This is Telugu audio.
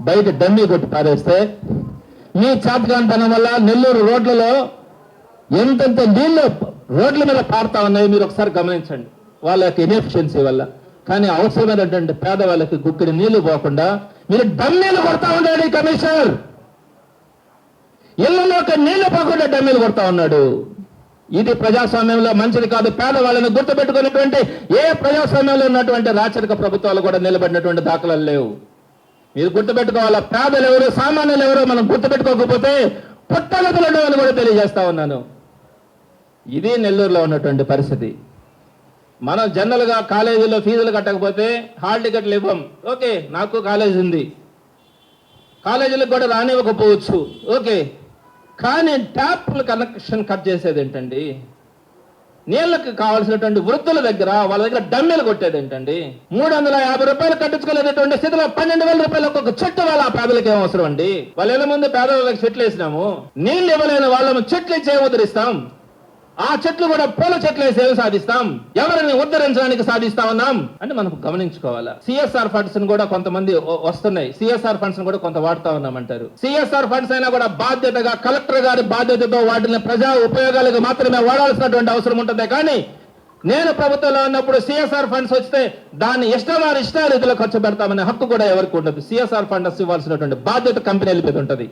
బయట డమ్మీ కొట్టి పారేస్తే మీ చాతకాంతనం వల్ల నెల్లూరు రోడ్లలో ఎంతెంత నీళ్లు రోడ్ల మీద పారుతా ఉన్నాయి మీరు ఒకసారి గమనించండి. వాళ్ళ యొక్క ఇన్ఎఫిషియన్సీ వల్ల. కానీ అవసరమైనటువంటి పేదవాళ్ళకి గుక్కిడి నీళ్లు పోకుండా మీరు డమ్మీలు కొడతా ఉన్నాడు ఈ కమిషనర్. ఇళ్లలోకి నీళ్లు పోకుండా డమ్మీలు కొడతా ఉన్నాడు. ఇది ప్రజాస్వామ్యంలో మంచిది కాదు. పేదవాళ్ళని గుర్తుపెట్టుకున్నటువంటి ఏ ప్రజాస్వామ్యంలో ఉన్నటువంటి రాచరిక ప్రభుత్వాలు కూడా నిలబడినటువంటి దాఖలాలు లేవు. మీరు గుర్తుపెట్టుకోవాలా. పేదలు ఎవరు, సామాన్యులు ఎవరు మనం గుర్తుపెట్టుకోకపోతే పుట్టగతులు అని కూడా తెలియజేస్తా ఉన్నాను. ఇది నెల్లూరులో ఉన్నటువంటి పరిస్థితి. మనం జనరల్ గా కాలేజీలో ఫీజులు కట్టకపోతే హాల్ టికెట్లు ఇవ్వం. ఓకే, నాకు కాలేజీ ఉంది, కాలేజీలకు కూడా రానివ్వకపోవచ్చు. ఓకే, కానీ ట్యాప్ల కనెక్షన్ కట్ చేసేది ఏంటండి? నీళ్లకు కావాల్సినటువంటి వృద్ధుల దగ్గర వాళ్ళ దగ్గర డమ్మీలు కొట్టేది ఏంటండి? 350 రూపాయలు కట్టించుకోలేనటువంటి స్థితిలో 12,000 రూపాయలు ఒక్కొక్క చెట్టు వాళ్ళ పేదలకు ఏం అవసరం అండి? వాళ్ళ ఇళ్ళ ముందు పేదవాళ్ళకి చెట్లు వేసినాము, నీళ్లు ఇవ్వలేని వాళ్ళము చెట్లు ఇచ్చి ఉద్ధరిస్తాం. ఆ చెట్లు కూడా పూల చెట్లు వేసి ఏమి సాధిస్తాం? ఎవరిని ఉద్ధరించడానికి సాధిస్తా ఉన్నాం అంటే మనం గమనించుకోవాలా. సిఎస్ఆర్ ఫండ్స్ కూడా కొంతమంది వస్తున్నాయి, సిఎస్ఆర్ ఫండ్స్ కూడా కొంత వాడుతా ఉన్నామంటారు. సిఎస్ఆర్ ఫండ్స్ అయినా కూడా బాధ్యతగా కలెక్టర్ గారి బాధ్యతతో వాటిని ప్రజా ఉపయోగాలకు మాత్రమే వాడాల్సినటువంటి అవసరం ఉంటుంది. కానీ నేను ప్రభుత్వంలో ఉన్నప్పుడు సిఎస్ఆర్ ఫండ్స్ వస్తే దాన్ని ఇష్టరీతిలో ఖర్చు పెడతామనే హక్కు కూడా ఎవరికి ఉండదు. సిఎస్ఆర్ ఫండ్స్ ఇవ్వాల్సినటువంటి బాధ్యత కంపెనీల మీద ఉంటుంది.